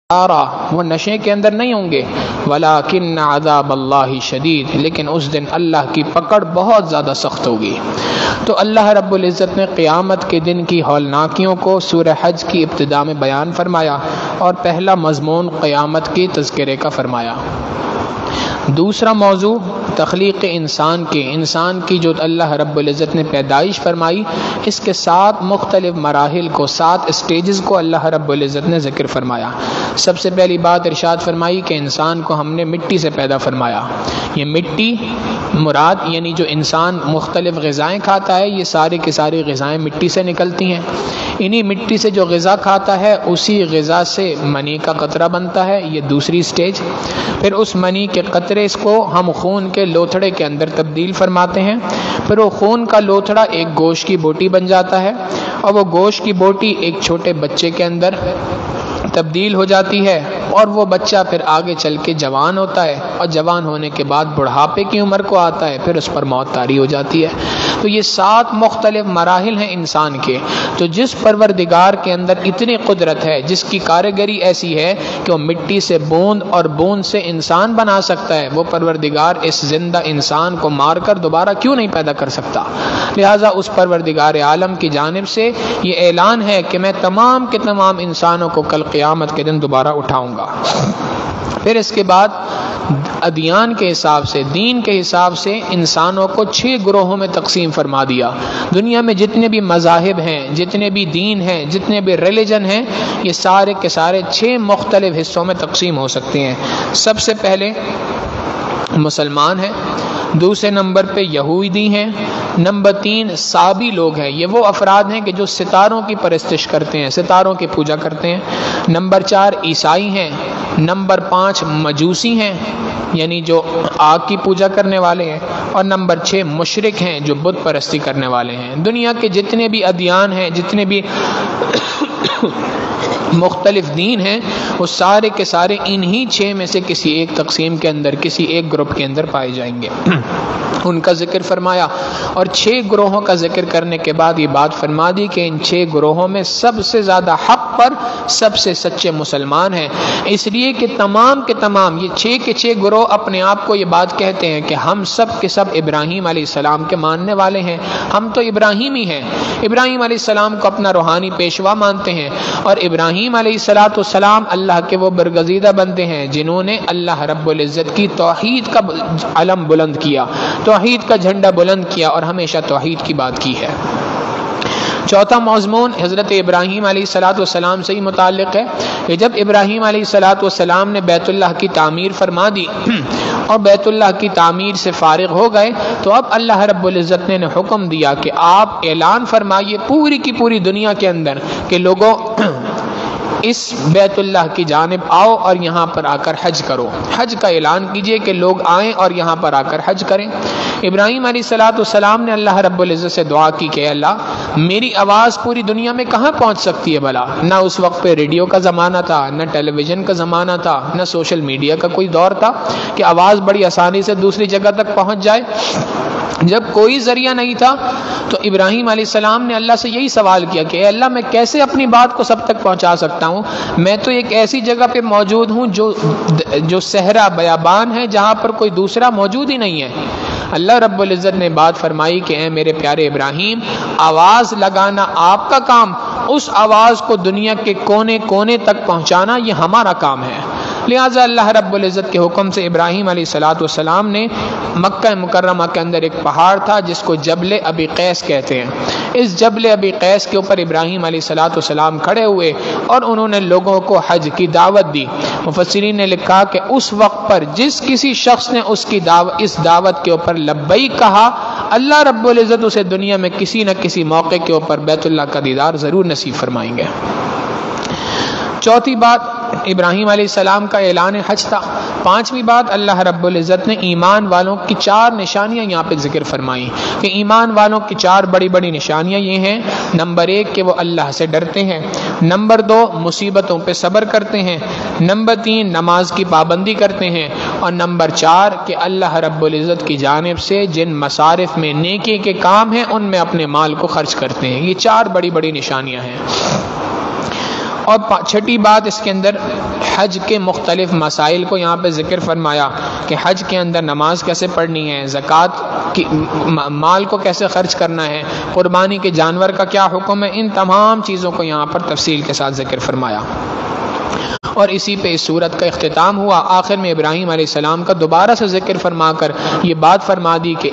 وہ نشے کے اندر نہیں ہوں گے، ولیکن عذاب اللہ شدید، لیکن اس دن اللہ کی پکڑ بہت زیادہ سخت ہوگی۔ تو اللہ رب العزت نے قیامت کے دن کی ہولناکیوں کو سورہ حج کی ابتدا میں بیان فرمایا، اور پہلا مضمون قیامت کی تذکرے کا فرمایا۔ دوسرا موضوع تخلیق انسان کی جو اللہ رب العزت نے پیدائش فرمائی، اس کے 7 مختلف مراحل کو، 7 اسٹیجز کو اللہ رب العزت نے ذکر فرمایا۔ سب سے پہلی بات ارشاد فرمائی کہ انسان کو ہم نے مٹی سے پیدا فرمایا۔ یہ مٹی مراد یعنی جو انسان مختلف غذائیں کھاتا ہے، یہ ساری کی ساری غذائیں مٹی سے نکلتی ہیں۔ انہی مٹی سے جو غذا کھاتا ہے، اسی غذا سے منی کا قطرہ بنتا ہے، یہ دوسری سٹیج۔ پھر اس منی کے قطرے اس کو ہم خون کے لوتھڑے کے اندر تبدیل فرماتے ہیں، پھر وہ خون کا لوتھڑا ایک گوشت کی بوٹی بن جاتا ہے، اور وہ گوشت کی بوٹی ایک چھوٹے بچے کے اندر تبدیل ہو جاتی ہے، اور وہ بچہ پھر آگے چل کے جوان ہوتا ہے، اور جوان ہونے کے بعد بڑھاپے کی عمر کو آتا ہے، پھر اس پر موت طاری ہو جاتی ہے۔ تو یہ 7 مختلف مراحل ہیں انسان کے۔ تو جس پروردگار کے اندر اتنی قدرت ہے، جس کی کارگری ایسی ہے کہ وہ مٹی سے بوند اور بوند سے انسان بنا سکتا ہے، وہ پروردگار اس زندہ انسان کو مار کر دوبارہ کیوں نہیں پیدا کر سکتا؟ لہٰذا اس پروردگار عالم کی جانب سے یہ اعلان ہے کہ میں تمام کے تمام انسانوں کو کل قیامت کے دن دوبارہ اٹھاؤں گا۔ پھر اس کے بعد ادیان کے حساب سے، دین کے حساب سے انسانوں کو 6 گروہوں میں تقسیم فرما دیا۔ دنیا میں جتنے بھی مذاہب ہیں، جتنے بھی دین ہیں، جتنے بھی ریلیجن ہیں، یہ سارے کے سارے 6 مختلف حصوں میں تقسیم ہو سکتے ہیں۔ سب سے پہلے مسلمان ہیں، دوسرے نمبر پہ یہودی ہیں، نمبر 3 سابی لوگ ہیں، یہ وہ افراد ہیں کہ جو ستاروں کی پرستش کرتے ہیں، ستاروں کی پوجا کرتے ہیں۔ نمبر 4 عیسائی ہیں، نمبر 5 مجوسی ہیں، یعنی جو آگ کی پوجا کرنے والے ہیں، اور نمبر 6 مشرک ہیں، جو بت پرستی کرنے والے ہیں۔ دنیا کے جتنے بھی ادیان ہیں، جتنے بھی مختلف دین ہیں، وہ سارے کے سارے انہی 6 میں سے کسی ایک تقسیم کے اندر، کسی ایک گروپ کے اندر پائے جائیں گے۔ ان کا ذکر فرمایا، اور 6 گروہوں کا ذکر کرنے کے بعد یہ بات فرما دی کہ ان 6 گروہوں میں سب سے زیادہ حق پر سب سے سچے مسلمان ہیں، اس لیے کہ تمام کے تمام یہ 6 کے 6 گروہ اپنے آپ کو یہ بات کہتے ہیں کہ ہم سب کے سب ابراہیم علیہ السلام کے ماننے والے ہیں، ہم تو ابراہیمی ہیں، ابراہیم علیہ السلام کو اپنا روحانی پیشوا مانتے ہیں، اور ابراہیم علیہ السلام اللہ کے وہ برگزیدہ بندے ہیں جنہوں نے اللہ رب العزت کی توحید کا علم بلند کیا، توحید کا جھنڈا بلند کیا، اور ہمیشہ توحید کی بات کی ہے۔ چوتھا مضمون حضرت ابراہیم علیہ السلام سے ہی متعلق ہے کہ جب ابراہیم علیہ السلام نے بیت اللہ کی تعمیر فرما دی اور بیت اللہ کی تعمیر سے فارغ ہو گئے، تو اب اللہ رب العزت نے حکم دیا کہ آپ اعلان فرمائیے پوری کی پوری دنیا کے اندر کہ لوگوں اس بیت اللہ کی جانب آؤ اور یہاں پر آ کر حج کرو، حج کا اعلان کیجئے کہ لوگ آئیں اور یہاں پر آ کر حج کریں۔ ابراہیم علیہ السلام نے اللہ رب العزت سے دعا کی کہ اللہ میری آواز پوری دنیا میں کہاں پہنچ سکتی ہے بھلا؟ نہ اس وقت پہ ریڈیو کا زمانہ تھا، نہ ٹیلی ویژن کا زمانہ تھا، نہ سوشل میڈیا کا کوئی دور تھا کہ آواز بڑی آسانی سے دوسری جگہ تک پہنچ جائے۔ جب کوئی ذریعہ نہیں تھا تو ابراہیم علیہ السلام نے اللہ سے یہی سوال کیا کہ اے اللہ میں کیسے اپنی بات کو سب تک پہنچا سکتا ہوں؟ میں تو ایک ایسی جگہ پہ موجود ہوں جو صحرا بیابان ہے، جہاں پر کوئی دوسرا موجود ہی نہیں ہے۔ اللہ رب العزت نے بات فرمائی کہ اے میرے پیارے ابراہیم، آواز لگانا آپ کا کام، اس آواز کو دنیا کے کونے کونے تک پہنچانا یہ ہمارا کام ہے۔ لہٰذا اللہ رب العزت کے حکم سے ابراہیم علیہ السلام نے مکہ مکرمہ کے اندر ایک پہاڑ تھا جس کو جبل ابی قیس کہتے ہیں، اس جبل ابی قیس کے اوپر ابراہیم علیہ السلام کھڑے ہوئے اور انہوں نے لوگوں کو حج کی دعوت دی۔ مفسرین نے لکھا کہ اس وقت پر جس کسی شخص نے اس دعوت کے اوپر لبیک کہا، اللہ رب العزت اسے دنیا میں کسی نہ کسی موقع کے اوپر بیت اللہ کا دیدار ضرور نصیب فرمائیں گے۔ چوتھی بات ابراہیم علیہ السلام کا اعلان حج تھا۔ پانچویں بات اللہ رب العزت نے ایمان والوں کی 4 نشانیاں یہاں پہ ذکر فرمائی کہ ایمان والوں کی 4 بڑی بڑی نشانیاں یہ ہیں۔ نمبر 1 کہ وہ اللہ سے ڈرتے ہیں، نمبر 2 مصیبتوں پہ صبر کرتے ہیں، نمبر 3 نماز کی پابندی کرتے ہیں، اور نمبر 4 کہ اللہ رب العزت کی جانب سے جن مصارف میں نیکی کے کام ہیں ان میں اپنے مال کو خرچ کرتے ہیں۔ یہ 4 بڑی بڑی نشانیاں ہیں۔ اور چھٹی بات اس کے اندر حج کے مختلف مسائل کو یہاں پہ ذکر فرمایا کہ حج کے اندر نماز کیسے پڑھنی ہے، زکوٰۃ کی مال کو کیسے خرچ کرنا ہے، قربانی کے جانور کا کیا حکم ہے، ان تمام چیزوں کو یہاں پر تفصیل کے ساتھ ذکر فرمایا۔ اور اسی پہ اس سورت کا اختتام ہوا۔ آخر میں ابراہیم علیہ السلام کا دوبارہ سے ذکر فرما کر یہ بات فرما دی کہ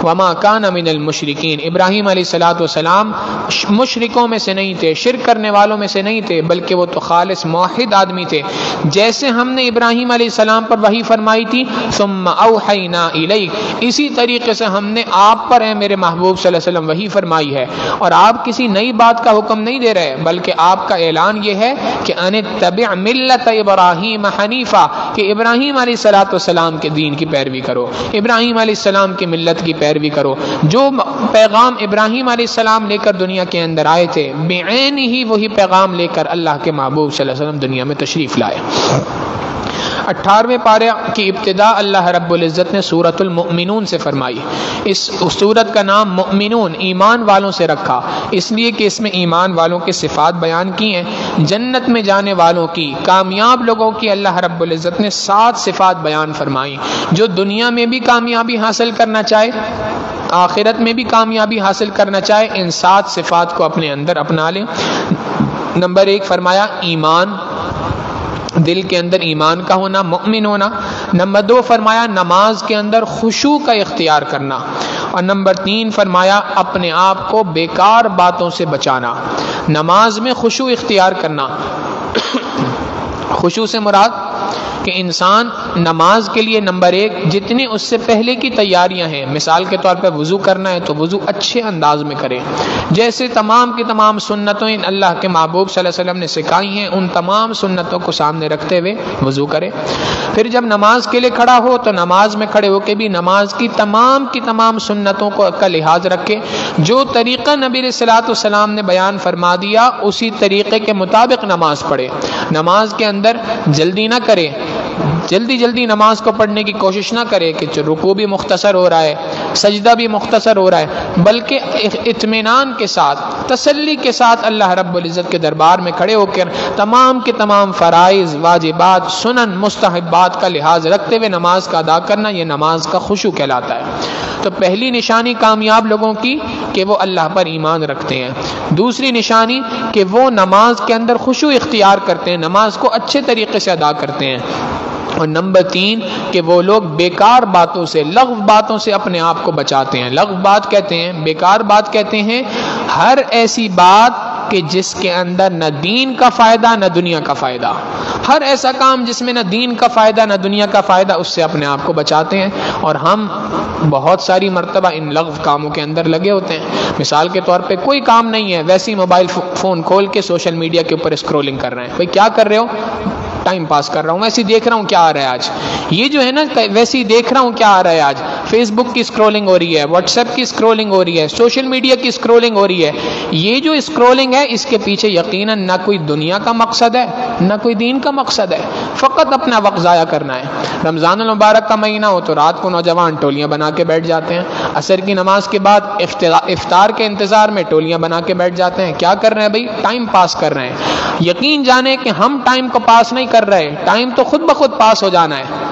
وما کان من المشرکین، ابراہیم علیہ السلام مشرکوں میں سے نہیں تھے، شرک کرنے والوں میں سے نہیں تھے، بلکہ وہ تو خالص موحد آدمی تھے۔ جیسے ہم نے ابراہیم علیہ السلام پر وحی فرمائی تھی ثم اوحینا الیک، اسی طریقے سے ہم نے آپ پر میرے محبوب صلی اللہ علیہ وسلم وحی فرمائی ہے، اور آپ کسی نئی بات کا حکم نہیں دے رہے، بلکہ آپ کا اعلان یہ ہے کہ ان اتبع ملت ابراہیم حنیفا، کہ ابراہیم علیہ السلام کے دین کی پیروی کرو، ابراہیم علیہ السلام کی ملت کی پیروی کرو۔ جو پیغام ابراہیم علیہ السلام لے کر دنیا کے اندر آئے تھے، بعین ہی وہی پیغام لے کر اللہ کے محبوب صلی اللہ علیہ وسلم دنیا میں تشریف لائے۔ 18ویں پارے کی ابتدا اللہ رب العزت نے سورۃ المؤمنون سے فرمائی۔ اس سورت کا نام مؤمنون، ایمان والوں سے رکھا، اس لیے کہ اس میں ایمان والوں کے صفات بیان کی ہیں۔ جنت میں جانے والوں کی، کامیاب لوگوں کی اللہ رب العزت نے 7 صفات بیان فرمائی۔ جو دنیا میں بھی کامیابی حاصل کرنا چاہے، آخرت میں بھی کامیابی حاصل کرنا چاہے، ان 7 صفات کو اپنے اندر اپنا لیں۔ نمبر 1 فرمایا ایمان، دل کے اندر ایمان کا ہونا، مؤمن ہونا۔ نمبر 2 فرمایا نماز کے اندر خشوع کا اختیار کرنا، اور نمبر 3 فرمایا اپنے آپ کو بیکار باتوں سے بچانا۔ نماز میں خشوع اختیار کرنا، خشوع سے مراد کہ انسان نماز کے لیے نمبر 1 جتنی اس سے پہلے کی تیاریاں ہیں، مثال کے طور پہ وضو کرنا ہے تو وضو اچھے انداز میں کرے، جیسے تمام کی تمام سنتوں اللہ کے محبوب صلی اللہ علیہ وسلم نے سکھائی ہیں، ان تمام سنتوں کو سامنے رکھتے ہوئے وضو کرے۔ پھر جب نماز کے لیے کھڑا ہو تو نماز میں کھڑے ہو کے بھی نماز کی تمام سنتوں کا لحاظ رکھے، جو طریقہ نبی علیہ الصلوۃ والسلام نے بیان فرما دیا اسی طریقے کے مطابق نماز پڑھے۔ نماز کے اندر جلدی نہ کرے، جلدی نماز کو پڑھنے کی کوشش نہ کرے کہ رکوع بھی مختصر ہو رہا ہے، سجدہ بھی مختصر ہو رہا ہے، بلکہ اطمینان کے ساتھ، تسلی کے ساتھ اللہ رب العزت کے دربار میں کھڑے ہو کر تمام کے تمام فرائض، واجبات، سنن، مستحبات کا لحاظ رکھتے ہوئے نماز کا ادا کرنا، یہ نماز کا خشوع کہلاتا ہے۔ تو پہلی نشانی کامیاب لوگوں کی کہ وہ اللہ پر ایمان رکھتے ہیں، دوسری نشانی کہ وہ نماز کے اندر خشوع اختیار کرتے ہیں، نماز کو اچھے طریقے سے ادا کرتے ہیں، اور نمبر 3 کہ وہ لوگ بیکار باتوں سے، لغو باتوں سے اپنے آپ کو بچاتے ہیں۔ لغو بات کہتے ہیں، بیکار بات کہتے ہیں ہر ایسی بات کہ جس کے اندر نہ دین کا فائدہ نہ دنیا کا فائدہ، ہر ایسا کام جس میں نہ دین کا فائدہ نہ دنیا کا فائدہ، اس سے اپنے آپ کو بچاتے ہیں۔ اور ہم بہت ساری مرتبہ ان لغو کاموں کے اندر لگے ہوتے ہیں۔ مثال کے طور پہ کوئی کام نہیں ہے، ویسے ہی موبائل فون کھول کے سوشل میڈیا کے اوپر اسکرولنگ کر رہے ہیں۔ بھائی کیا کر رہے ہو؟ ٹائم پاس کر رہا ہوں، ویسے دیکھ رہا ہوں کیا آ رہا ہے آج، یہ جو ہے نا ویسے ہی دیکھ رہا ہوں کیا آ رہا ہے آج، فیس بک کی اسکرولنگ ہو رہی ہے، واٹس ایپ کی اسکرولنگ ہو رہی ہے، سوشل میڈیا کی اسکرولنگ ہو رہی ہے۔ یہ جو اسکرولنگ ہے اس کے پیچھے یقیناً نہ کوئی دنیا کا مقصد ہے نہ کوئی دین کا مقصد ہے، فقط اپنا وقت ضائع کرنا ہے۔ رمضان المبارک کا مہینہ ہو تو رات کو نوجوان ٹولیاں بنا کے بیٹھ جاتے ہیں، عصر کی نماز کے بعد افطار کے انتظار میں ٹولیاں بنا کے بیٹھ جاتے ہیں۔ کیا کر رہے ہیں بھائی؟ ٹائم پاس کر رہے ہیں۔ یقین جانے کہ ہم ٹائم کو پاس نہیں کر رہے، ٹائم تو خود بخود پاس ہو جانا ہے۔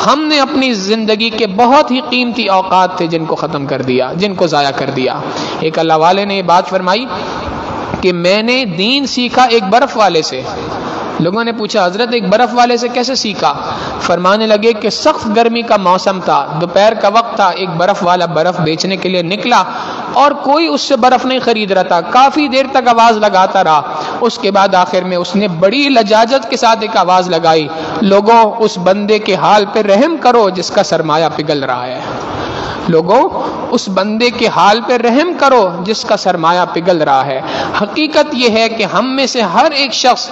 ہم نے اپنی زندگی کے بہت ہی قیمتی اوقات تھے جن کو ختم کر دیا، جن کو ضائع کر دیا۔ ایک اللہ والے نے یہ بات فرمائی کہ میں نے دین سیکھا ایک برف والے سے۔ لوگوں نے پوچھا حضرت ایک برف والے سے کیسے سیکھا؟ فرمانے لگے کہ سخت گرمی کا موسم تھا، دوپہر کا وقت تھا، ایک برف والا برف بیچنے کے لیے نکلا اور کوئی اس سے برف نہیں خرید رہا تھا، کافی دیر تک آواز لگاتا رہا۔ اس کے بعد آخر میں اس نے بڑی لجاجت کے ساتھ ایک آواز لگائی، لوگوں اس بندے کے حال پہ رحم کرو جس کا سرمایہ پگھل رہا ہے۔ لوگوں اس بندے کے حال پہ رحم کرو جس کا سرمایہ پگھل رہا ہے۔ حقیقت یہ ہے کہ ہم میں سے ہر ایک شخص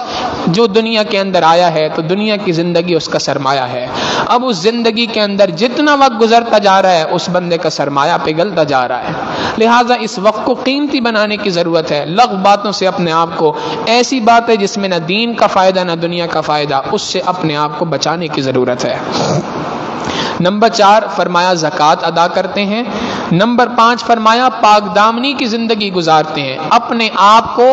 جو دنیا کے اندر آیا ہے تو دنیا کی زندگی اس کا سرمایہ ہے۔ اب اس زندگی کے اندر جتنا وقت گزرتا جا رہا ہے اس بندے کا سرمایہ پگھلتا جا رہا ہے، لہٰذا اس وقت کو قیمتی بنانے کی ضرورت ہے۔ لغو باتوں سے اپنے آپ کو، ایسی باتیں جس میں نہ دین کا فائدہ نہ دنیا کا فائدہ، اس سے اپنے آپ کو بچانے کی ضرورت ہے۔ نمبر 4 فرمایا زکوٰۃ ادا کرتے ہیں۔ نمبر 5 فرمایا پاک دامنی کی زندگی گزارتے ہیں، اپنے آپ کو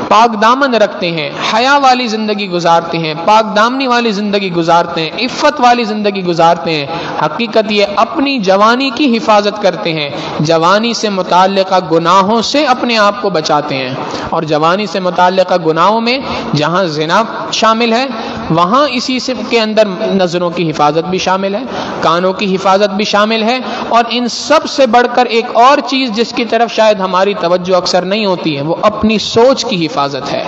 پاک دامن رکھتے ہیں، حیا والی زندگی گزارتے ہیں، پاک دامنی والی زندگی گزارتے ہیں، عفت والی زندگی گزارتے ہیں، حقیقت یہ اپنی جوانی کی حفاظت کرتے ہیں، جوانی سے متعلقہ گناہوں سے اپنے آپ کو بچاتے ہیں. اور جوانی سے متعلقہ گناہوں میں جہاں زنا شامل ہے وہاں اسی سے کے اندر نظروں کی حفاظت بھی شامل ہے، کانوں کی حفاظت بھی شامل ہے، اور ان سب سے بڑھ کر ایک اور چیز جس کی طرف شاید ہماری توجہ اکثر نہیں ہوتی ہے، وہ اپنی سوچ کی حفاظت ہے.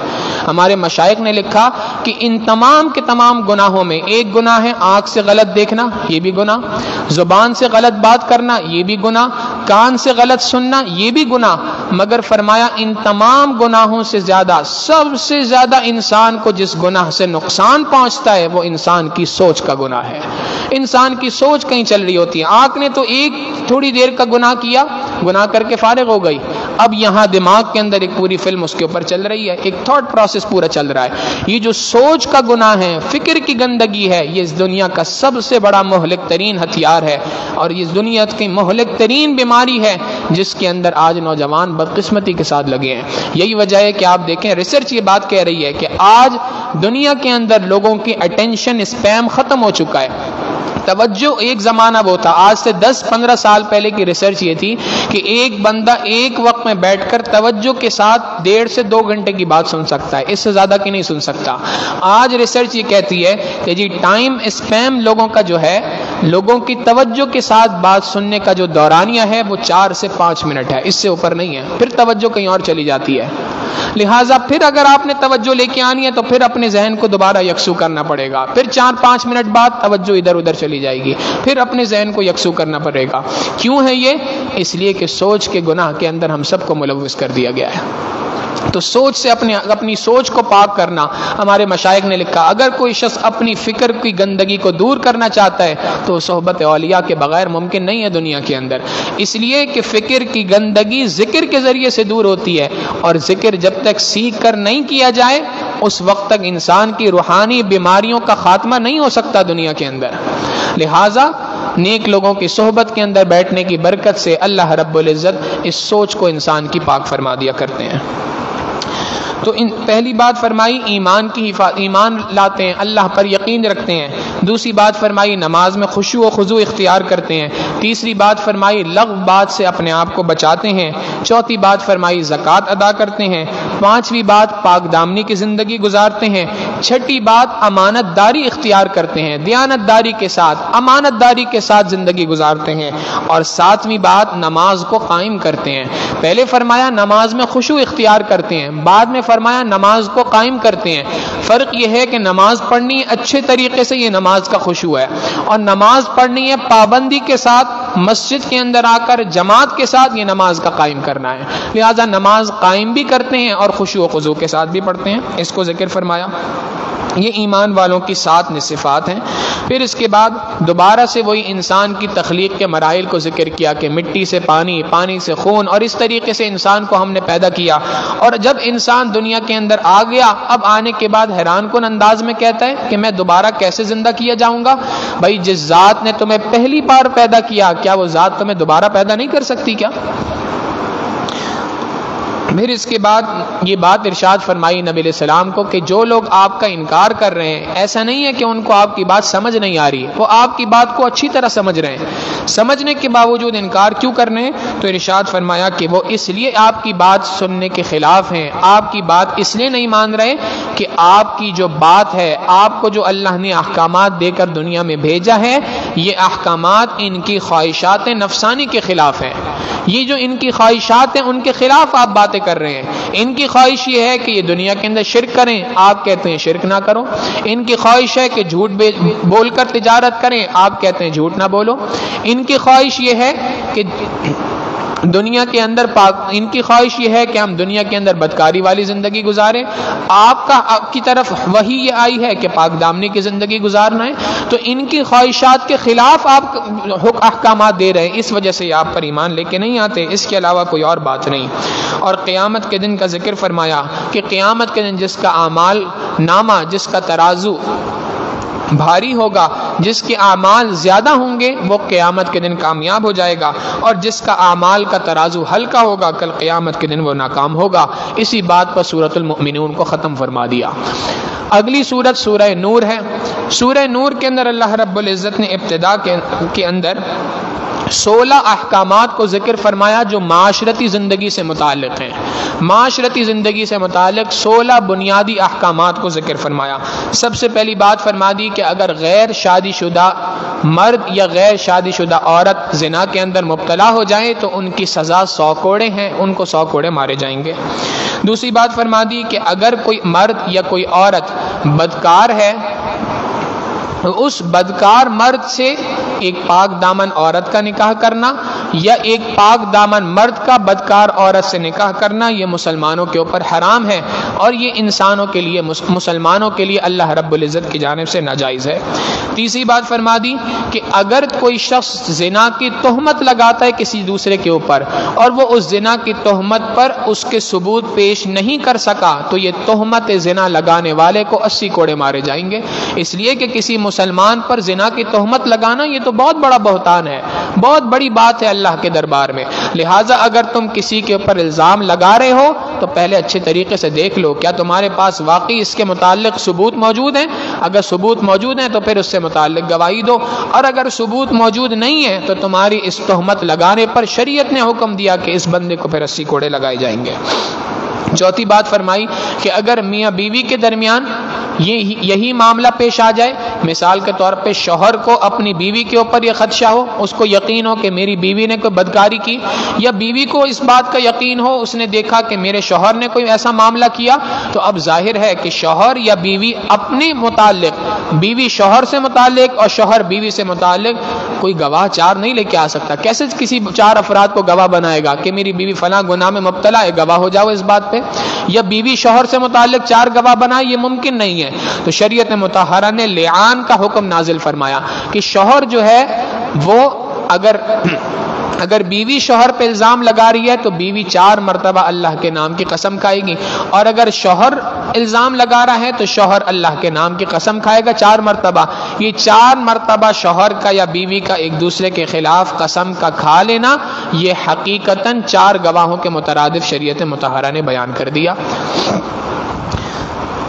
ہمارے مشائخ نے لکھا کہ ان تمام کے تمام گناہوں میں ایک گناہ ہے آنکھ سے غلط دیکھنا، یہ بھی گناہ، زبان سے غلط بات کرنا، یہ بھی گناہ، کان سے غلط سننا، یہ بھی گناہ، مگر فرمایا ان تمام گناہوں سے زیادہ، سب سے زیادہ انسان کو جس گناہ سے نقصان پہنچتا ہے وہ انسان کی سوچ کا گناہ ہے. انسان کی سوچ کہیں چل رہی ہوتی ہے. آنکھ نے تو ایک تھوڑی دیر کا گناہ کیا، گناہ کر کے فارغ ہو گئی، اب یہاں دماغ کے اندر ایک پوری فلم اس کے اوپر چل رہی ہے، ایک تھاٹ پروسیس پورا چل رہا ہے. یہ جو سوچ کا گناہ ہے، فکر کی گندگی ہے، یہ اس دنیا کا سب سے بڑا مہلک ترین ہتھیار ہے، اور یہ دنیا کی مہلک ترین بیماری ہے جس کے اندر آج نوجوان بدقسمتی کے ساتھ لگے ہیں. یہی وجہ ہے کہ آپ دیکھیں ریسرچ یہ بات کہہ رہی ہے کہ آج دنیا کے اندر لوگوں کی اٹینشن اسپیم ختم ہو چکا ہے. توجہ ایک زمانہ وہ تھا، آج سے 10-15 سال پہلے کی ریسرچ یہ تھی کہ ایک بندہ ایک وقت میں بیٹھ کر توجہ کے ساتھ 1.5 سے 2 گھنٹے کی بات سن سکتا ہے، اس سے زیادہ کی نہیں سن سکتا. آج ریسرچ یہ کہتی ہے کہ جی ٹائم اسپیم لوگوں کا جو ہے، لوگوں کی توجہ کے ساتھ بات سننے کا جو دورانیہ ہے وہ 4 سے 5 منٹ ہے، اس سے اوپر نہیں ہے، پھر توجہ کہیں اور چلی جاتی ہے. لہٰذا پھر اگر آپ نے توجہ لے کے آنی ہے تو پھر اپنے ذہن کو دوبارہ یکسو کرنا پڑے گا، پھر 4-5 منٹ بعد توجہ ادھر ادھر چلی جائے گی، پھر اپنے ذہن کو یکسو کرنا پڑے گا. کیوں ہے یہ؟ اس لیے کہ سوچ کے گناہ کے اندر ہم سب کو ملوث کر دیا گیا ہے. تو سوچ سے اپنی سوچ کو پاک کرنا، ہمارے مشائخ نے لکھا اگر کوئی شخص اپنی فکر کی گندگی کو دور کرنا چاہتا ہے تو صحبت اولیاء کے بغیر ممکن نہیں ہے دنیا کے اندر. اس لیے کہ فکر کی گندگی ذکر کے ذریعے سے دور ہوتی ہے، اور ذکر جب تک سیکھ کر نہیں کیا جائے اس وقت تک انسان کی روحانی بیماریوں کا خاتمہ نہیں ہو سکتا دنیا کے اندر. لہٰذا نیک لوگوں کی صحبت کے اندر بیٹھنے کی برکت سے اللہ رب العزت اس سوچ کو انسان کی پاک فرما دیا کرتے ہیں. تو پہلی بات فرمائی ایمان کی ایمان لاتے ہیں، اللہ پر یقین رکھتے ہیں. دوسری بات فرمائی نماز میں خشوع و خضوع اختیار کرتے ہیں. تیسری بات فرمائی لغو بات سے اپنے آپ کو بچاتے ہیں. چوتھی بات فرمائی زکوٰۃ ادا کرتے ہیں. پانچویں بات پاک دامنی کی زندگی گزارتے ہیں. چھٹی بات امانت داری اختیار کرتے ہیں، دیانت داری کے ساتھ، امانت داری کے ساتھ زندگی گزارتے ہیں. اور ساتویں بات نماز کو قائم کرتے ہیں. پہلے فرمایا نماز میں خشوع اختیار کرتے ہیں، بعد میں فرمایا نماز کو قائم کرتے ہیں. فرق یہ ہے کہ نماز پڑھنی ہے اچھے طریقے سے، یہ نماز کا خشوع ہے، اور نماز پڑھنی ہے پابندی کے ساتھ، مسجد کے اندر آ کر جماعت کے ساتھ، یہ نماز کا قائم کرنا ہے. لہذا نماز قائم بھی کرتے ہیں اور خشوع و خضوع کے ساتھ بھی پڑھتے ہیں. اس کو ذکر فرمایا. یہ ایمان والوں کی 7 صفات ہیں. پھر اس کے بعد دوبارہ سے وہی انسان کی تخلیق کے مراحل کو ذکر کیا کہ مٹی سے پانی، پانی سے خون، اور اس طریقے سے انسان کو ہم نے پیدا کیا. اور جب انسان دنیا کے اندر آ گیا، اب آنے کے بعد حیران کن انداز میں کہتا ہے کہ میں دوبارہ کیسے زندہ کیا جاؤں گا؟ بھائی جس ذات نے تمہیں پہلی بار پیدا کیا، کیا وہ ذات تمہیں دوبارہ پیدا نہیں کر سکتی کیا؟ پھر اس کے بعد یہ بات ارشاد فرمائی نبی علیہ السلام کو کہ جو لوگ آپ کا انکار کر رہے ہیں، ایسا نہیں ہے کہ ان کو آپ کی بات سمجھ نہیں آ رہی، وہ آپ کی بات کو اچھی طرح سمجھ رہے ہیں، سمجھنے کے باوجود انکار کیوں کر رہے ہیں؟ تو ارشاد فرمایا کہ وہ اس لیے آپ کی بات سننے کے خلاف ہیں، آپ کی بات اس لیے نہیں مان رہے کہ آپ کی جو بات ہے، آپ کو جو اللہ نے احکامات دے کر دنیا میں بھیجا ہے، یہ احکامات ان کی خواہشات نفسانی کے خلاف ہیں. یہ جو ان کی خواہشات ہیں ان کے خلاف آپ باتیں کر رہے ہیں. ان کی خواہش یہ ہے کہ یہ دنیا کے اندر شرک کریں، آپ کہتے ہیں شرک نہ کرو. ان کی خواہش ہے کہ جھوٹ بول کر تجارت کریں، آپ کہتے ہیں جھوٹ نہ بولو. ان کی خواہش یہ ہے کہ دنیا کے اندر ان کی خواہش یہ ہے کہ ہم دنیا کے اندر بدکاری والی زندگی گزاریں. آپ کی طرف وہی یہ آئی ہے کہ پاک دامنی کی زندگی گزارنا ہے، تو ان کی خواہشات کے خلاف آپ احکامات دے رہے ہیں، اس وجہ سے آپ پر ایمان لے کے نہیں آتے، اس کے علاوہ کوئی اور بات نہیں. اور قیامت کے دن کا ذکر فرمایا کہ قیامت کے دن جس کا اعمال نامہ، جس کا ترازو بھاری ہوگا، جس کے اعمال زیادہ ہوں گے وہ قیامت کے دن کامیاب ہو جائے گا، اور جس کا اعمال کا ترازو ہلکا ہوگا کل قیامت کے دن وہ ناکام ہوگا۔ اسی بات پر سورۃ المؤمنون کو ختم فرما دیا۔ اگلی سورت سورہ نور ہے۔ سورہ نور کے اندر اللہ رب العزت نے ابتدا کے اندر 16 احکامات کو ذکر فرمایا جو معاشرتی زندگی سے متعلق ہیں۔ معاشرتی زندگی سے متعلق 16 بنیادی احکامات کو ذکر فرمایا۔ سب سے پہلی بات فرما دی کہ اگر غیر شادی شدہ مرد یا غیر شادی شدہ عورت زنا کے اندر مبتلا ہو جائیں تو ان کی سزا 100 کوڑے ہیں، ان کو 100 کوڑے مارے جائیں گے۔ دوسری بات فرما دی کہ اگر کوئی مرد یا کوئی عورت بدکار ہے، اس بدکار مرد سے ایک پاک دامن عورت کا نکاح کرنا یا ایک پاک دامن مرد کا بدکار عورت سے نکاح کرنا یہ مسلمانوں کے اوپر حرام ہے، اور یہ انسانوں کے لیے، مسلمانوں کے لیے اللہ رب العزت کی جانب سے ناجائز ہے۔ تیسری بات فرما دی کہ اگر کوئی شخص زنا کی تہمت لگاتا ہے کسی دوسرے کے اوپر اور وہ اس زنا کی تہمت پر اس کے ثبوت پیش نہیں کر سکا تو یہ تہمت زنا لگانے والے کو 80 کوڑے مارے جائیں گے، اس لیے کہ کسی مسلمان پر زنا کی تہمت لگانا یہ تو بہت بڑا بہتان ہے، بہت بڑی بات ہے اللہ کے دربار میں۔ لہٰذا اگر تم کسی کے اوپر الزام لگا رہے ہو تو پہلے اچھے طریقے سے دیکھ لو کیا تمہارے پاس واقعی اس کے متعلق ثبوت موجود ہیں۔ اگر ثبوت موجود ہیں تو پھر اس سے متعلق گواہی دو، اور اگر ثبوت موجود نہیں ہے تو تمہاری اس تہمت لگانے پر شریعت نے حکم دیا کہ اس بندے کو پھر 80 کوڑے لگائے جائیں گے۔ چوتھی بات فرمائی کہ اگر میاں بیوی کے درمیان یہی معاملہ پیش آ جائے، مثال کے طور پہ شوہر کو اپنی بیوی کے اوپر یہ خدشہ ہو، اس کو یقین ہو کہ میری بیوی نے کوئی بدکاری کی، یا بیوی کو اس بات کا یقین ہو، اس نے دیکھا کہ میرے شوہر نے کوئی ایسا معاملہ کیا، تو اب ظاہر ہے کہ شوہر یا بیوی اپنے متعلق، بیوی شوہر سے متعلق اور شوہر بیوی سے متعلق کوئی گواہ 4 نہیں لے کے آ سکتا۔ کیسے کسی 4 افراد کو گواہ بنائے گا کہ میری بیوی فلاں گناہ میں مبتلا ہے، گواہ ہو جاؤ اس بات پہ، یا بیوی شوہر سے متعلق 4 گواہ بنائے، یہ ممکن نہیں ہے۔ تو شریعت مطہرہ نے لعان کا حکم نازل فرمایا کہ شوہر جو ہے وہ اگر بیوی شوہر پہ الزام لگا رہی ہے تو بیوی 4 مرتبہ اللہ کے نام کی قسم کھائے گی، اور اگر شوہر الزام لگا رہا ہے تو شوہر اللہ کے نام کی قسم کھائے گا 4 مرتبہ۔ یہ 4 مرتبہ شوہر کا یا بیوی کا ایک دوسرے کے خلاف قسم کا کھا لینا یہ حقیقتاً 4 گواہوں کے مترادف شریعت مطہرہ نے بیان کر دیا۔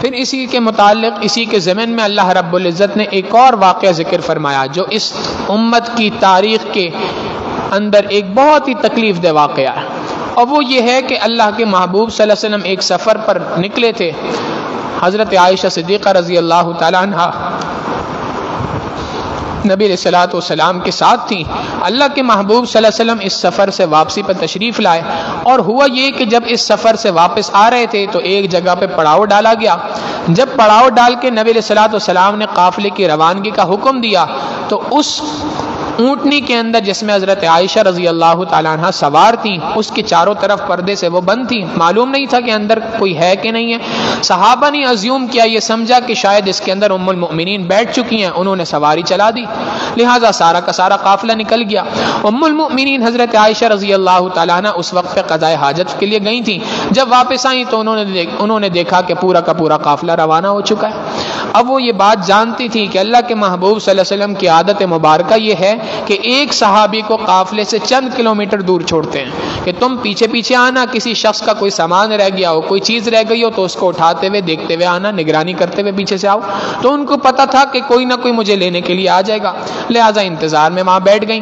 پھر اسی کے متعلق، اسی کے ضمن میں اللہ رب العزت نے ایک اور واقعہ ذکر فرمایا جو اس امت کی تاریخ کے اندر ایک بہت ہی تکلیف دہ واقعہ ہے، اور وہ یہ ہے کہ اللہ کے محبوب صلی اللہ علیہ وسلم ایک سفر پر نکلے تھے۔ حضرت عائشہ صدیقہ رضی اللہ تعالی عنہا نبی علیہ الصلوۃ والسلام کے ساتھ تھیں۔ اللہ کے محبوب صلی اللہ علیہ وسلم اس سفر سے واپسی پر تشریف لائے، اور ہوا یہ کہ جب اس سفر سے واپس آ رہے تھے تو ایک جگہ پہ پڑاؤ ڈالا گیا۔ جب پڑاؤ ڈال کے نبی علیہ الصلوۃ والسلام نے قافلے کی روانگی کا حکم دیا تو اس اونٹنی کے اندر جس میں حضرت عائشہ رضی اللہ تعالیٰ عنہ سوار تھیں، اس کے چاروں طرف پردے سے وہ بند تھی، معلوم نہیں تھا کہ اندر کوئی ہے کہ نہیں ہے۔ صحابہ نے عزیوم کیا، یہ سمجھا کہ شاید اس کے اندر ام المؤمنین بیٹھ چکی ہیں، انہوں نے سواری چلا دی، لہٰذا سارا کا سارا قافلہ نکل گیا۔ ام المؤمنین حضرت عائشہ رضی اللہ تعالیٰ عنہ اس وقت پہ قضاء حاجت کے لیے گئی تھیں۔ جب واپس آئیں تو انہوں نے دیکھا کہ پورا کا پورا قافلہ روانہ ہو چکا ہے۔ اب وہ یہ بات جانتی تھی کہ اللہ کے محبوب صلی اللہ علیہ وسلم کی عادت مبارکہ یہ ہے کہ ایک صحابی کو قافلے سے چند کلومیٹر دور چھوڑتے ہیں کہ تم پیچھے پیچھے آنا، کسی شخص کا کوئی سامان رہ گیا ہو، کوئی چیز رہ گئی ہو تو اس کو اٹھاتے ہوئے دیکھتے ہوئے آنا، نگرانی کرتے ہوئے پیچھے سے آؤ۔ تو ان کو پتا تھا کہ کوئی نہ کوئی مجھے لینے کے لیے آ جائے گا، لہٰذا انتظار میں وہاں بیٹھ گئیں۔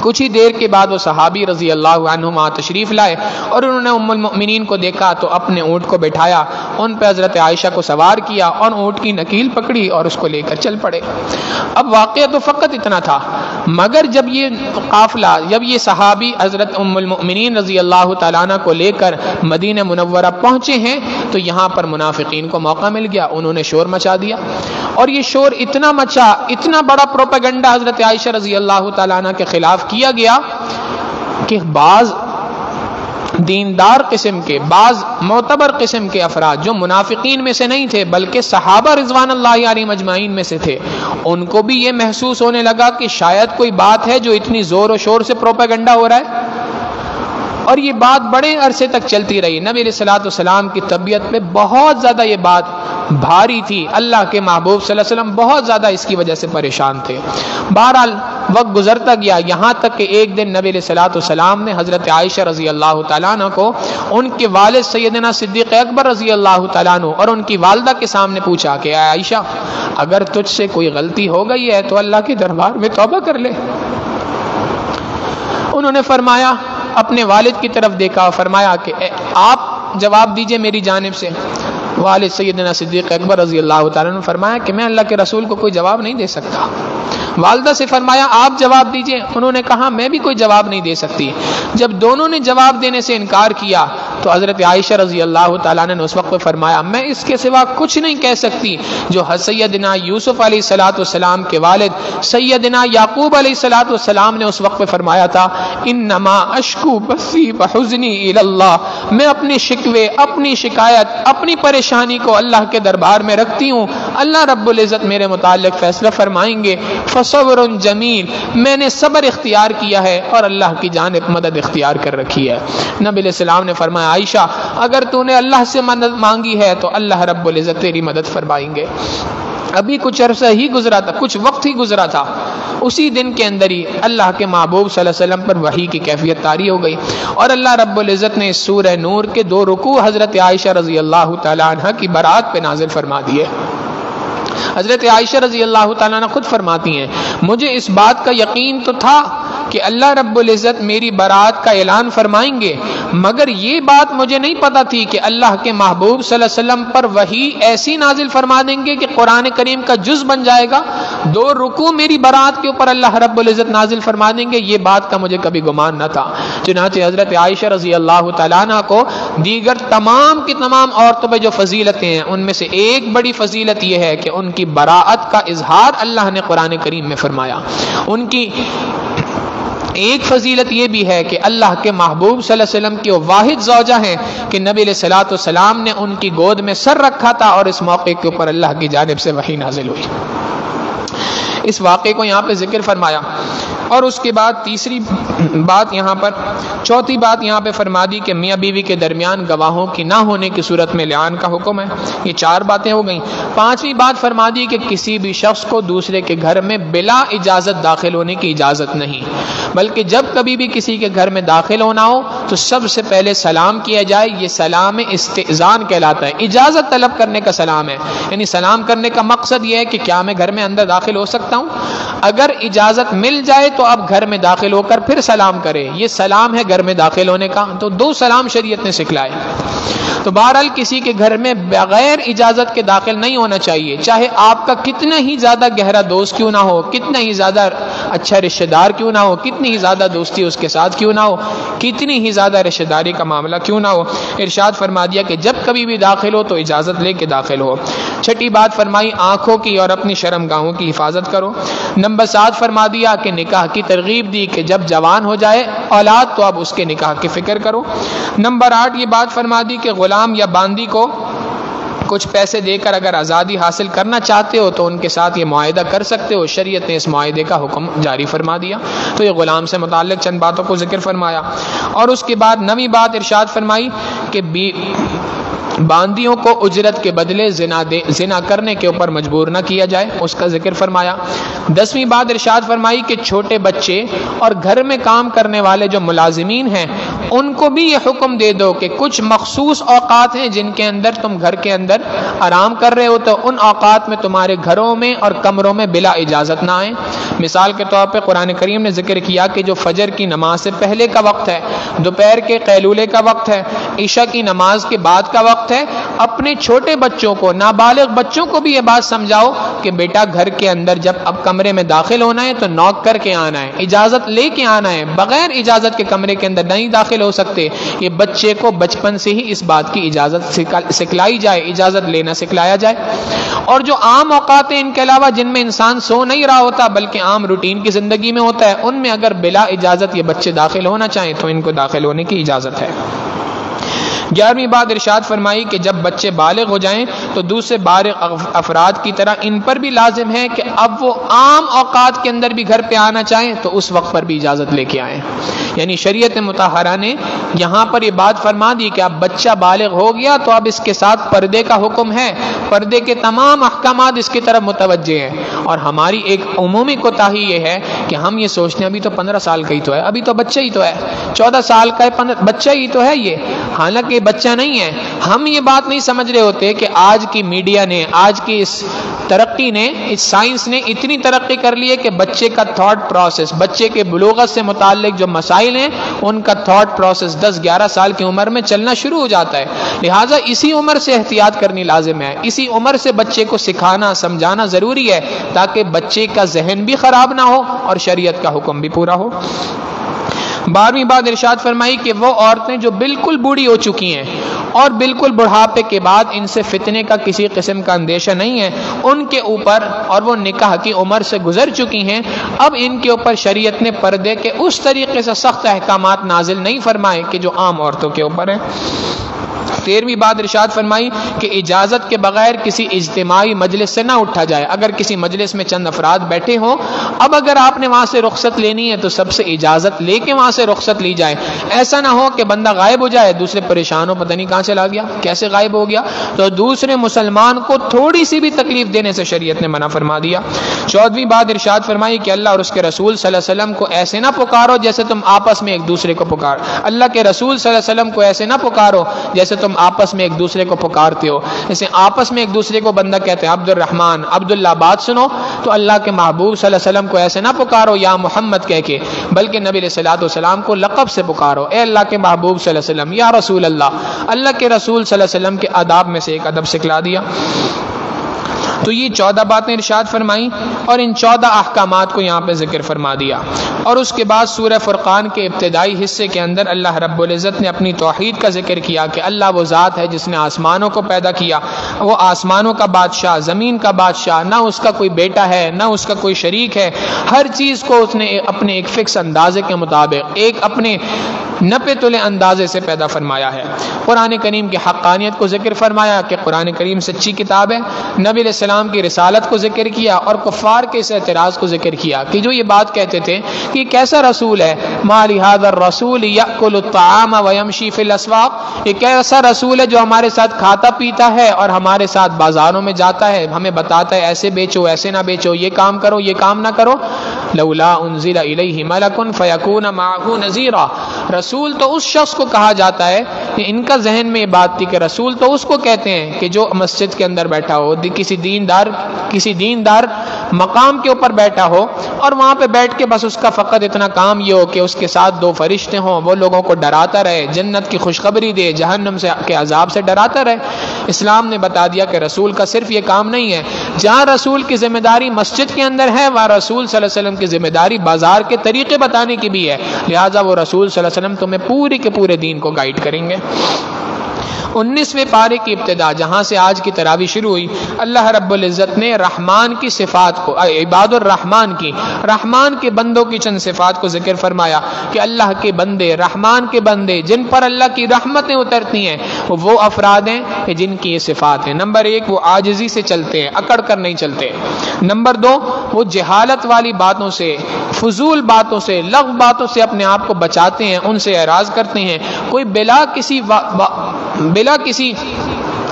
کچھ ہی دیر کے بعد وہ صحابی رضی اللہ عنہ وہاں تشریف لائے اور انہوں نے ام المؤمنین کو دیکھا تو اپنے اونٹ کو بٹھایا، ان پہ حضرت عائشہ کو سوار کیا اور اونٹ کی نکیل پکڑی اور اس کو لے کر چل پڑے۔ اب واقعہ تو فقط اتنا تھا، مگر جب یہ قافلہ، جب یہ صحابی حضرت ام المؤمنین رضی اللہ تعالیٰ عنہ کو لے کر مدینہ منورہ پہنچے ہیں تو یہاں پر منافقین کو موقع مل گیا، انہوں نے شور مچا دیا، اور یہ شور اتنا مچا، اتنا بڑا پروپیگنڈا حضرت عائشہ رضی اللہ تعالیٰ عنہ کے خلاف کیا گیا کہ بعض دیندار قسم کے، بعض معتبر قسم کے افراد جو منافقین میں سے نہیں تھے بلکہ صحابہ رضوان اللہ علیہم اجمعین میں سے تھے، ان کو بھی یہ محسوس ہونے لگا کہ شاید کوئی بات ہے جو اتنی زور و شور سے پروپیگنڈا ہو رہا ہے۔ اور یہ بات بڑے عرصے تک چلتی رہی. نبی علیہ الصلوۃ والسلام کی طبیعت پہ بہت زیادہ یہ بات بھاری تھی. اللہ کے محبوب صلی اللہ علیہ وسلم بہت زیادہ اس کی وجہ سے پریشان تھے. بہرحال وقت گزرتا گیا، یہاں تک کہ ایک دن نبی علیہ الصلوۃ والسلام نے حضرت عائشہ رضی اللہ تعالیٰ عنہ کو ان کے والد سیدنا صدیق اکبر رضی اللہ تعالیٰ عنہ اور ان کی والدہ کے سامنے پوچھا کہ اے عائشہ، اگر تجھ سے کوئی غلطی ہو گئی ہے تو اللہ کے دربار میں توبہ کر لے. انہوں نے فرمایا، اپنے والد کی طرف دیکھا، فرمایا کہ آپ جواب دیجئے میری جانب سے. والد سیدنا صدیق اکبر رضی اللہ تعالیٰ نے فرمایا کہ میں اللہ کے رسول کو کوئی جواب نہیں دے سکتا. والدہ سے فرمایا آپ جواب دیجئے. انہوں نے کہا میں بھی کوئی جواب نہیں دے سکتی. جب دونوں نے جواب دینے سے انکار کیا تو حضرت عائشہ رضی اللہ تعالیٰ نے اس وقت فرمایا میں اس کے سوا کچھ نہیں کہہ سکتی جو سیدنا یوسف علیہ الصلوۃ والسلام کے والد سیدنا یعقوب علیہ الصلوۃ والسلام نے اس وقت فرمایا تھا، انما اشکو بثی وحزنی الی اللہ. میں اپنے شکوے، اپنی شکایت، اپنی پریشانی کو اللہ کے دربار میں رکھتی ہوں. اللہ رب العزت میرے متعلق فیصلہ فرمائیں گے. فصبر جمیل، میں نے صبر اختیار کیا ہے اور اللہ کی جانب مدد اختیار کر رکھی ہے. نبی علیہ السلام نے فرمایا عائشہ اگر تو نے اللہ سے مدد مانگی ہے تو اللہ رب العزت تیری مدد فرمائیں گے. ابھی کچھ عرصہ ہی گزرا تھا، کچھ وقت ہی گزرا تھا، اسی دن کے اندر ہی اللہ کے محبوب صلی اللہ علیہ وسلم پر وحی کی کیفیت طاری ہو گئی اور اللہ رب العزت نے سورہ نور کے 2 رکوع حضرت عائشہ رضی اللہ تعالی عنہ کی برات پہ نازل فرما دیے. حضرت عائشہ رضی اللہ تعالیٰ عنہ خود فرماتی ہیں مجھے اس بات کا یقین تو تھا کہ اللہ رب العزت میری برات کا اعلان فرمائیں گے، مگر یہ بات مجھے نہیں پتا تھی کہ اللہ کے محبوب صلی اللہ علیہ وسلم پر وحی ایسی نازل فرما دیں گے کہ قرآن کریم کا جز بن جائے گا. 2 رکوع میری برات کے اوپر اللہ رب العزت نازل فرما دیں گے، یہ بات کا مجھے کبھی گمان نہ تھا. چنانچہ حضرت عائشہ رضی اللہ تعالیٰ عنہ کو دیگر تمام کی تمام عورتوں پہ جو فضیلتیں ہیں ان میں سے ایک بڑی فضیلت یہ ہے کہ ان کی براءت کا اظہار اللہ نے قرآن کریم میں فرمایا. ان کی ایک فضیلت یہ بھی ہے کہ اللہ کے محبوب صلی اللہ علیہ وسلم کی وہ واحد زوجہ ہیں کہ نبی علیہ الصلوۃ والسلام نے ان کی گود میں سر رکھا تھا اور اس موقع کے اوپر اللہ کی جانب سے وحی نازل ہوئی. اس واقعے کو یہاں پہ ذکر فرمایا اور اس کے بعد تیسری بات یہاں پر، چوتھی بات یہاں پہ فرما دی کہ میاں بیوی کے درمیان گواہوں کی نہ ہونے کی صورت میں لعان کا حکم ہے. یہ 4 باتیں ہو گئیں. 5ویں بات فرما دی کہ کسی بھی شخص کو دوسرے کے گھر میں بلا اجازت داخل ہونے کی اجازت نہیں، بلکہ جب کبھی بھی کسی کے گھر میں داخل ہونا ہو تو سب سے پہلے سلام کیا جائے. یہ سلام استئذان کہلاتا ہے، اجازت طلب کرنے کا سلام ہے. یعنی سلام کرنے کا مقصد یہ ہے کہ کیا میں گھر میں اندر داخل ہو سکتا ہوں. اگر اجازت مل جائے تو اب گھر میں داخل ہو کر پھر سلام کرے. یہ سلام ہے گھر میں داخل ہونے کا. تو 2 سلام شریعت نے سکھلائے. تو بہرحال کسی کے گھر میں بغیر اجازت کے داخل نہیں ہونا چاہیے، چاہے آپ کا کتنا ہی زیادہ گہرا دوست کیوں نہ ہو، کتنا ہی زیادہ اچھا رشتہ دار کیوں نہ ہو، کتنی ہی زیادہ دوستی اس کے ساتھ کیوں نہ ہو، کتنی ہی زیادہ رشتہ داری کا معاملہ کیوں نہ ہو. ارشاد فرما دیا کہ جب کبھی بھی داخل ہو تو اجازت لے کے داخل ہو. 6ٹھی بات فرمائی آنکھوں کی اور اپنی شرمگاہوں کی حفاظت کرو. نمبر 7 فرما دیا کہ نکاح کی ترغیب دی کہ جب جوان ہو جائے اولاد تو اب اس کے نکاح کی فکر کرو. نمبر 8 یہ بات فرما دی کہ غلام یا باندی کو کچھ پیسے دے کر اگر آزادی حاصل کرنا چاہتے ہو تو ان کے ساتھ یہ معاہدہ کر سکتے ہو. شریعت نے اس معاہدے کا حکم جاری فرما دیا. تو یہ غلام سے متعلق چند باتوں کو ذکر فرمایا اور اس کے بعد 9ویں بات ارشاد فرمائی کہ باندیوں کو اجرت کے بدلے زنا کرنے کے اوپر مجبور نہ کیا جائے، اس کا ذکر فرمایا. 10ویں بات ارشاد فرمائی کہ چھوٹے بچے اور گھر میں کام کرنے والے جو ملازمین ہیں ان کو بھی یہ حکم دے دو کہ کچھ مخصوص اوقات ہیں جن کے اندر تم گھر کے اندر آرام کر رہے ہو تو ان اوقات میں تمہارے گھروں میں اور کمروں میں بلا اجازت نہ آئیں. مثال کے طور پہ قرآن کریم نے ذکر کیا کہ جو فجر کی نماز سے پہلے کا وقت ہے، دوپہر کے قیلولے کا وقت ہے، عشاء کی نماز کے بعد کا وقت ہے، اپنے چھوٹے بچوں کو، نابالغ بچوں کو بھی یہ بات سمجھاؤ کہ بیٹا گھر کے اندر جب اب کمرے میں داخل ہونا ہے تو نوک کر کے آنا ہے، اجازت لے کے آنا ہے، بغیر اجازت کے کمرے کے اندر نہیں داخل ہو سکتے. یہ بچے کو بچپن سے ہی اس بات کی اجازت سکھلائی جائے، اجازت لینا سکھلایا جائے. اور جو عام اوقات ہیں ان کے علاوہ جن میں انسان سو نہیں رہا ہوتا بلکہ عام روٹین کی زندگی میں ہوتا ہے، ان میں اگر بلا اجازت یہ بچے داخل ہونا چاہیں تو ان کو داخل ہونے کی اجازت ہے. 11ویں بات ارشاد فرمائی کہ جب بچے بالغ ہو جائیں تو دوسرے بالغ افراد کی طرح ان پر بھی لازم ہے کہ اب وہ عام اوقات کے اندر بھی گھر پہ آنا چاہیں تو اس وقت پر بھی اجازت لے کے آئیں. یعنی شریعت مطہرہ نے یہاں پر یہ بات فرما دی کہ اب بچہ بالغ ہو گیا تو اب اس کے ساتھ پردے کا حکم ہے، پردے کے تمام احکامات اس کی طرف متوجہ ہیں۔ اور ہماری ایک عمومی کوتاہی یہ ہے کہ ہم یہ سوچتے ہیں ابھی تو 15 سال کا ہی تو ہے، ابھی تو بچہ ہی تو ہے، 14 سال کا ہے، بچہ ہی تو ہے یہ، حالانکہ بچہ نہیں ہے۔ ہم یہ بات نہیں سمجھ رہے ہوتے کہ آج کی میڈیا نے، آج کی اس ترقی نے، اس سائنس نے اتنی ترقی کر لی ہے کہ بچے کا تھاٹ پروسیس، بچے کے بلوغت سے متعلق جو مسائل ہیں ان کا تھاٹ پروسیس 10-11 سال کی عمر میں چلنا شروع ہو جاتا ہے۔ لہٰذا اسی عمر سے احتیاط کرنی لازم ہے، اسی عمر سے بچے کو سکھانا سمجھانا ضروری ہے تاکہ بچے کا ذہن بھی خراب نہ ہو اور شریعت کا حکم بھی پورا ہو۔ 12ویں بات ارشاد فرمائی کہ وہ عورتیں جو بالکل بوڑھی ہو چکی ہیں اور بالکل بڑھاپے کے بعد ان سے فتنے کا کسی قسم کا اندیشہ نہیں ہے ان کے اوپر، اور وہ نکاح کی عمر سے گزر چکی ہیں، اب ان کے اوپر شریعت نے پردے کے اس طریقے سے سخت احکامات نازل نہیں فرمائے کہ جو عام عورتوں کے اوپر ہیں۔ 13ویں بات ارشاد فرمائی کہ اجازت کے بغیر کسی اجتماعی مجلس سے نہ اٹھا جائے۔ اگر کسی مجلس میں چند افراد بیٹھے ہوں، اب اگر آپ نے وہاں سے رخصت لینی ہے تو سب سے اجازت لے کے وہاں سے رخصت لی جائے۔ ایسا نہ ہو کہ بندہ غائب ہو جائے، دوسرے پریشان ہو، پتہ نہیں کہاں چلا گیا، کیسے غائب ہو گیا، تو دوسرے مسلمان کو تھوڑی سی بھی تکلیف دینے سے شریعت نے منع فرما دیا۔ 14ویں بات ارشاد فرمائی کہ اللہ اور اس کے رسول صلی اللہ علیہ وسلم کو ایسے نہ پکارو جیسے تم آپس میں ایک دوسرے کو پکار، اللہ کے رسول صلی اللہ علیہ وسلم کو ایسے نہ پکارو جیسے تم آپس میں ایک دوسرے کو پکارتے ہو۔ جیسے آپس میں ایک دوسرے کو بندہ کہتے ہیں عبد الرحمن، عبداللہ، بات سنو، تو اللہ کے محبوب صلی اللہ علیہ وسلم کو ایسے نہ پکارو یا محمد کہہ کے، بلکہ نبی علیہ الصلوۃ والسلام کو لقب سے پکارو، اے اللہ کے محبوب صلی اللہ علیہ وسلم، یا رسول اللہ کے رسول صلی اللہ علیہ وسلم کے آداب میں سے ایک ادب سکھلا دیا۔ تو یہ 14 باتیں ارشاد فرمائیں اور ان 14 احکامات کو یہاں پہ ذکر فرما دیا۔ اور اس کے بعد سورہ فرقان کے ابتدائی حصے کے اندر اللہ رب العزت نے اپنی توحید کا ذکر کیا کہ اللہ وہ ذات ہے جس نے آسمانوں کو پیدا کیا، وہ آسمانوں کا بادشاہ، زمین کا بادشاہ، نہ اس کا کوئی بیٹا ہے نہ اس کا کوئی شریک ہے، ہر چیز کو اس نے اپنے ایک فکس اندازے کے مطابق، ایک اپنے نپے تلے اندازے سے پیدا فرمایا ہے۔ قرآن کریم کی حقانیت کو ذکر فرمایا کہ قرآن کریم سچی کتاب ہے، نبی علیہ السلام کی رسالت کو ذکر کیا اور کفار کے اس اعتراض کو ذکر کیا کہ جو یہ بات کہتے تھے کہ یہ کیسا رسول ہے، ما لہذا الرسول یأکل الطعام ویمشی فی الاسواق، یہ کیسا رسول ہے جو ہمارے ساتھ کھاتا پیتا ہے اور ہمارے ساتھ بازاروں میں جاتا ہے، ہمیں بتاتا ہے ایسے بیچو ایسے نہ بیچو، یہ کام کرو یہ کام نہ کرو۔ لولا انزل الیہ ملک فیکون معہ نذیرا، رسول تو اس شخص کو کہا جاتا ہے کہ ان کا ذہن میں یہ بات تھی کہ رسول تو اس کو کہتے ہیں کہ جو مسجد کے اندر بیٹھا ہو، کسی دیندار مقام کے اوپر بیٹھا ہو اور وہاں پہ بیٹھ کے بس اس کا فقط اتنا کام یہ ہو کہ اس کے ساتھ 2 فرشتے ہوں، وہ لوگوں کو ڈراتا رہے، جنت کی خوشخبری دے، جہنم کے عذاب سے ڈراتا رہے۔ اسلام نے بتا دیا کہ رسول کا صرف یہ کام نہیں ہے، جہاں رسول کی ذمہ داری مسجد کے اندر ہے وہاں رسول صلی اللہ علیہ وسلم کی ذمہ داری بازار کے طریقے بتانے کی بھی ہے، لہٰذا وہ رسول صلی اللہ علیہ وسلم تمہیں پورے کے پورے دین کو گائیڈ کریں گے۔ 19ویں پارے کی ابتدا جہاں سے آج کی تراویح شروع ہوئی، اللہ رب العزت نے رحمان کی صفات کو، عباد الرحمان کی، رحمان کے بندوں کی چند صفات کو ذکر فرمایا کہ اللہ کے بندے، رحمان کے بندے جن پر اللہ کی رحمتیں اترتی ہیں وہ افراد ہیں کہ جن کی یہ صفات ہیں۔ نمبر 1 وہ عاجزی سے چلتے ہیں، اکڑ کر نہیں چلتے۔ نمبر 2 وہ جہالت والی باتوں سے، فضول باتوں سے، لغو باتوں سے اپنے آپ کو بچاتے ہیں، ان سے اعراض کرتے ہیں، کوئی بلا کسی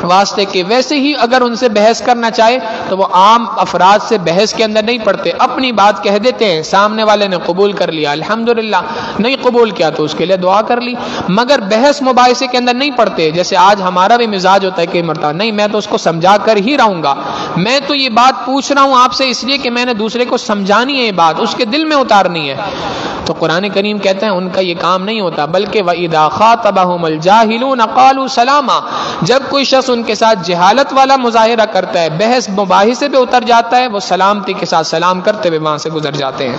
واسطے کے ویسے ہی اگر ان سے بحث کرنا چاہے تو وہ عام افراد سے بحث کے اندر نہیں پڑتے، اپنی بات کہہ دیتے ہیں، سامنے والے نے قبول کر لیا الحمدللہ، نہیں قبول کیا تو اس کے لیے دعا کر لی، مگر بحث مباحثے کے اندر نہیں پڑتے۔ جیسے آج ہمارا بھی مزاج ہوتا ہے کہ مرتبہ نہیں میں تو اس کو سمجھا کر ہی رہوں گا، میں تو یہ بات پوچھ رہا ہوں آپ سے اس لیے کہ میں نے دوسرے کو سمجھانی ہے، یہ بات اس کے دل میں اتارنی ہے۔ تو قرآن کریم کہتے ہیں ان کا یہ کام نہیں ہوتا، بلکہ وَإِذَا خَاطَبَهُمُ الْجَاهِلُونَ قَالُوا سَلَامًا، جب کوئی شخص ان کے ساتھ جہالت والا مظاہرہ کرتا ہے، بحث مباحثے پہ اتر جاتا ہے، وہ سلامتی کے ساتھ سلام کرتے ہوئے وہاں سے گزر جاتے ہیں۔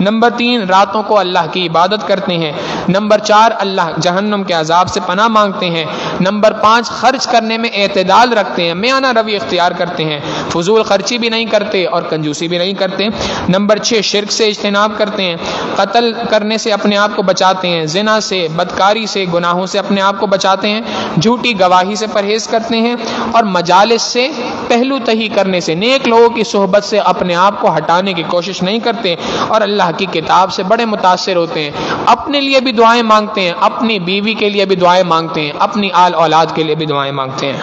نمبر 3 راتوں کو اللہ کی عبادت کرتے ہیں۔ نمبر 4 اللہ جہنم کے عذاب سے پناہ مانگتے ہیں۔ نمبر 5 خرچ کرنے میں اعتدال رکھتے ہیں، میانہ روی اختیار کرتے ہیں، فضول خرچی بھی نہیں کرتے اور کنجوسی بھی نہیں کرتے۔ نمبر 6 شرک سے اجتناب کرتے ہیں، قتل کرنے سے اپنے آپ کو بچاتے ہیں، زنا سے، بدکاری سے، گناہوں سے اپنے آپ کو بچاتے ہیں، جھوٹی گواہی سے پرہیز کرتے ہیں اور مجالس سے پہلو تہی کرنے سے، نیک لوگوں کی صحبت سے اپنے آپ کو ہٹانے کی کوشش نہیں کرتے اور اللہ کی کتاب سے بڑے متاثر ہوتے ہیں، اپنے لیے بھی دعائیں مانگتے ہیں، اپنی بیوی کے لیے بھی دعائیں مانگتے ہیں، اپنی آل اولاد کے لیے بھی دعائیں مانگتے ہیں۔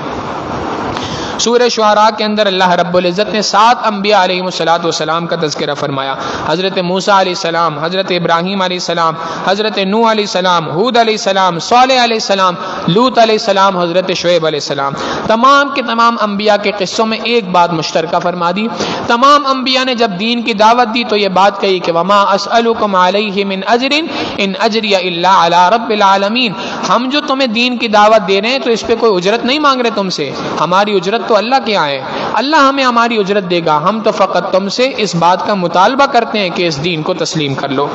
سورہ شعراء کے اندر اللہ رب العزت نے 7 انبیاء علیہ السلام کا تذکرہ فرمایا، حضرت موسیٰ علیہ السلام، حضرت ابراہیم علیہ السلام، حضرت نوح علیہ السلام، ہود علیہ السلام، صالح علیہ السلام، لوط علیہ السلام، حضرت شعیب علیہ السلام۔ تمام کے تمام انبیاء کے قصوں میں ایک بات مشترکہ فرما دی، تمام انبیاء نے جب دین کی دعوت دی تو یہ بات کہی کہ وما اسألکم علیہ من اجر ان اجری الا علی رب العالمین، ہم جو تمہیں دین کی دعوت دے رہے ہیں تو اس پہ کوئی اجرت نہیں مانگ رہے تم سے، ہماری اجرت تو اللہ کیا ہے، اللہ ہمیں ہماری اجرت دے گا، ہم تو فقط تم سے اس بات کا مطالبہ کرتے ہیں کہ اس دین کو تسلیم کر لو۔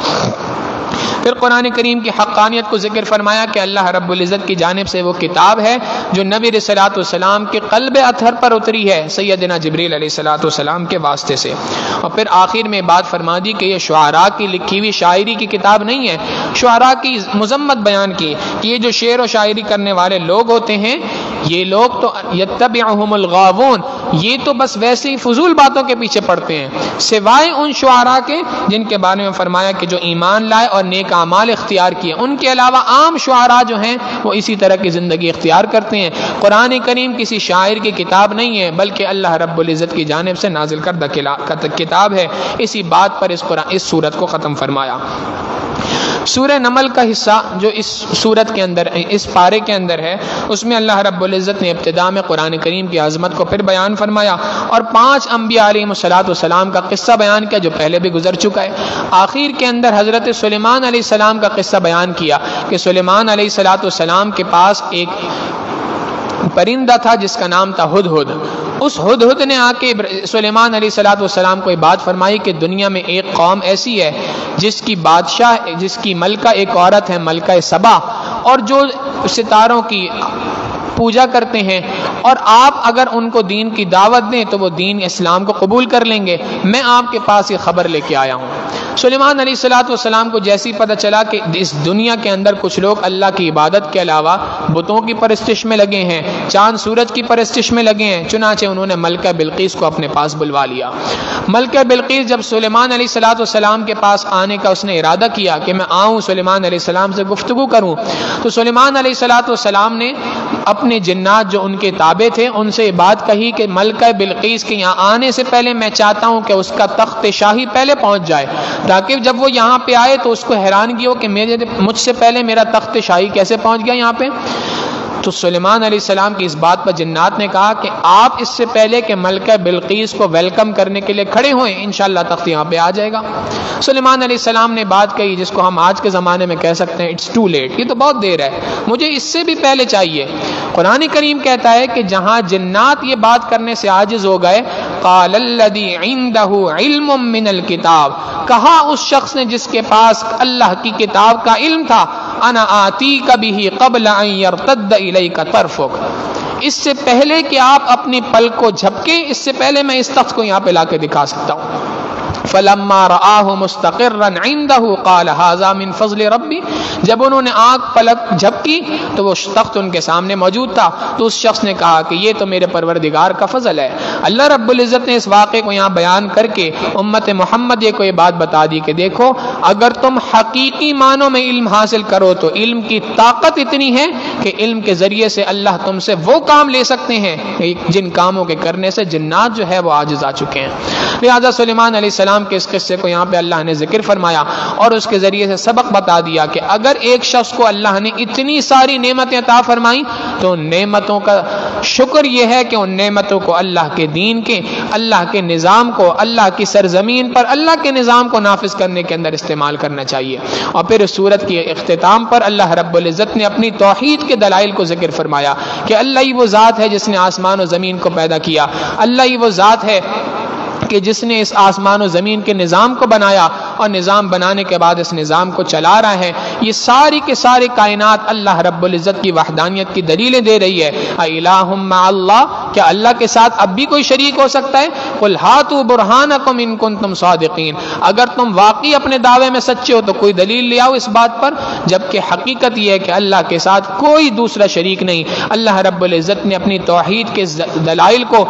پھر قرآن کریم کی حقانیت کو ذکر فرمایا کہ اللہ رب العزت کی جانب سے وہ کتاب ہے جو نبی علیہ الصلوۃ والسلام کے قلب اطہر پر اتری ہے سیدنا جبریل علیہ الصلوۃ والسلام کے واسطے سے۔ اور پھر آخر میں بات فرما دی کہ یہ شعراء کی لکھی ہوئی شاعری کی کتاب نہیں ہے، شعراء کی مذمت بیان کی کہ یہ جو شعر و شاعری کرنے والے لوگ ہوتے ہیں یہ لوگ تو یتبعہم الغاوون، یہ تو بس ویسے ہی فضول باتوں کے پیچھے پڑتے ہیں، سوائے ان شعراء کے جن کے بارے میں فرمایا کہ جو ایمان لائے اور نیک اعمال اختیار کیے، ان کے علاوہ عام شعراء جو ہیں وہ اسی طرح کی زندگی اختیار کرتے ہیں۔ قرآن کریم کسی شاعر کی کتاب نہیں ہے بلکہ اللہ رب العزت کی جانب سے نازل کردہ کتاب ہے۔ اسی بات پر اس سورت کو ختم فرمایا۔ سورہ نمل کا حصہ جو اس سورت کے اندر، اس پارے کے اندر ہے، اس میں اللہ رب العزت نے ابتدا میں قرآن کریم کی عظمت کو پھر بیان فرمایا اور 5 انبیاء علیہ السلام کا قصہ بیان کیا جو پہلے بھی گزر چکا ہے۔ آخر کے اندر حضرت سلیمان علیہ السلام کا قصہ بیان کیا کہ سلیمان علیہ السلام کے پاس ایک پرندہ تھا جس کا نام تھا ہدہد۔ اس ہدہد نے آ کے سلیمان علیہ السلام کو یہ بات فرمائی کہ دنیا میں ایک قوم ایسی ہے جس کی بادشاہ، جس کی ملکہ ایک عورت ہے، ملکہ سبا، اور جو ستاروں کی پوجا کرتے ہیں، اور آپ اگر ان کو دین کی دعوت دیں تو وہ دین اسلام کو قبول کر لیں گے، میں آپ کے پاس یہ خبر لے کے آیا ہوں۔ سلیمان علیہ السلام کو جیسی پتہ چلا کہ اس دنیا کے اندر کچھ لوگ اللہ کی عبادت کے علاوہ بتوں کی پرستش میں لگے ہیں، چاند سورج کی پرستش میں لگے ہیں، چنانچہ انہوں نے ملکہ بلقیس کو اپنے پاس بلوا لیا۔ ملکہ بلقیس جب سلیمان علیہ السلام کے پاس آنے کا اس نے ارادہ کیا کہ میں آؤں سلیمان علیہ السلام سے گفتگو کروں، تو سلیمان علیہ السلام نے اپنے جنات جو ان کے تابع تھے ان سے یہ بات کہی کہ ملکہ بلقیس کے یہاں آنے سے پہلے میں چاہتا ہوں کہ اس کا تخت شاہی پہلے پہنچ جائے، تاکہ جب وہ یہاں پہ آئے تو اس کو حیرانگی ہو کہ مجھ سے پہلے میرا تخت شاہی کیسے پہنچ گیا یہاں پہ۔ تو سلیمان علیہ السلام کی اس بات پر جنات نے کہا کہ آپ اس سے پہلے کہ ملکہ بلقیس کو ویلکم کرنے کے لیے کھڑے ہوئیں انشاءاللہ تخت یہاں پہ آ جائے گا۔ سلیمان علیہ السلام نے بات کہی جس کو ہم آج کے زمانے میں کہہ سکتے ہیں اٹس ٹو لیٹ، یہ تو بہت دیر ہے، مجھے اس سے بھی پہلے چاہیے۔ قرآن کریم کہتا ہے کہ جہاں جنات یہ بات کرنے سے عاجز ہو گئے، قال الذی عنده علم من الکتاب، کہا اس شخص نے جس کے پاس اللہ کی کتاب کا علم تھا، انا آتیک بہ قبل ان یرتد الیک طرفک، اس سے پہلے کہ آپ اپنی پلک کو جھپکیں، اس سے پہلے میں اس تخت کو یہاں پہ لا کے دکھا سکتا ہوں۔ فلما رآہ مستقرا عنده قال هذا من فضل ربی، جب انہوں نے آنکھ پلک جھپکی تو وہ تخت ان کے سامنے موجود تھا، تو اس شخص نے کہا کہ یہ تو میرے پروردگار کا فضل ہے۔ اللہ رب العزت نے اس واقعے کو یہاں بیان کر کے امت محمد کو یہ بات بتا دی کہ دیکھو اگر تم حقیقی معنوں میں علم حاصل کرو تو علم کی طاقت اتنی ہے کہ علم کے ذریعے سے اللہ تم سے وہ کام لے سکتے ہیں جن کاموں کے کرنے سے جنات جو ہے وہ عاجز آ چکے ہیں۔ لہذا سلیمان علیہ السلام کے اس قصے کو یہاں پہ اللہ نے ذکر فرمایا اور اس کے ذریعے سے سبق بتا دیا کہ اگر ایک شخص کو اللہ نے اتنی ساری نعمتیں عطا فرمائی تو ان نعمتوں کا شکر یہ ہے کہ ان نعمتوں کو اللہ کے دین کے، اللہ کے نظام کو، اللہ کی سرزمین پر اللہ کے نظام کو نافذ کرنے کے اندر استعمال کرنا چاہیے۔ اور پھر اس سورت کے اختتام پر اللہ رب العزت نے اپنی توحید کے دلائل کو ذکر فرمایا کہ اللہ ہی وہ ذات ہے جس نے آسمان و زمین کو پیدا کیا، اللہ ہی وہ ذات ہے کہ جس نے اس آسمان و زمین کے نظام کو بنایا اور نظام بنانے کے بعد اس نظام کو چلا رہا ہے۔ یہ ساری کے سارے کائنات اللہ رب العزت کی وحدانیت کی دلیلیں دے رہی ہے۔ اِلٰہٌ مع اللہ، کیا اللہ کے ساتھ اب بھی کوئی شریک ہو سکتا ہے؟ قُلْ هَاتُوا بُرْهَانَكُمْ إِن كُنتُمْ صَادِقِينَ، اگر تم واقعی اپنے دعوے میں سچے ہو تو کوئی دلیل لے آؤ اس بات پر، جبکہ حقیقت یہ ہے کہ اللہ کے ساتھ کوئی دوسرا شریک نہیں۔ اللہ رب العزت نے اپنی توحید کے دلائل کو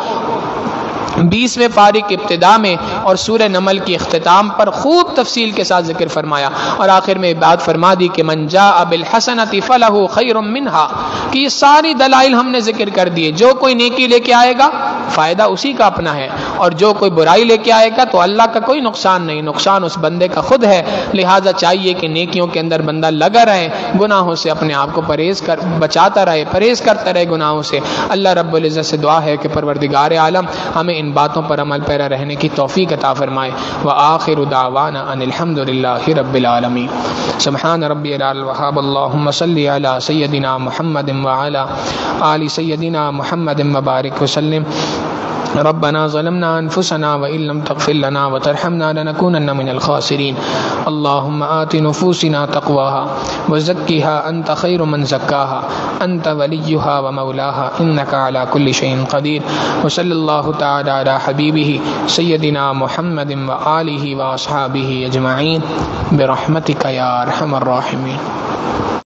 20ویں پارے کی ابتدا میں اور سورہ نمل کی اختتام پر خوب تفصیل کے ساتھ ذکر فرمایا، اور آخر میں بات فرما دی کہ من جاء بالحسنۃ فلہ خیر منہا، کہ یہ ساری دلائل ہم نے ذکر کر دیے، جو کوئی نیکی لے کے آئے گا فائدہ اسی کا اپنا ہے، اور جو کوئی برائی لے کے آئے گا تو اللہ کا کوئی نقصان نہیں، نقصان اس بندے کا خود ہے۔ لہٰذا چاہیے کہ نیکیوں کے اندر بندہ لگا رہے، گناہوں سے اپنے آپ کو بچاتا رہے، پرہیز کرتا رہے گناہوں سے۔ اللہ رب العزت سے دعا ہے کہ پروردگار عالم ہمیں ان باتوں پر عمل پیرا رہنے کی توفیق عطا فرمائے۔ وآخر دعوانا ان الحمد للہ رب العالمین۔ سبحان ربی العلی الوہاب، اللہم صلی علی سیدنا محمد وعلی آل سیدنا محمد وبارک وسلم۔ ربنا ظلمنا انفسنا وان لم تغفر لنا وترحمنا لنكونن من الخاسرين اللهم آت نفوسنا تقواها وزكها انت خير من زكاها انت وليها ومولاها انك على كل شيء قدير وصلى الله تعالى على حبيبه سيدنا محمد وآله واصحابه اجمعين برحمتك يا ارحم الراحمين۔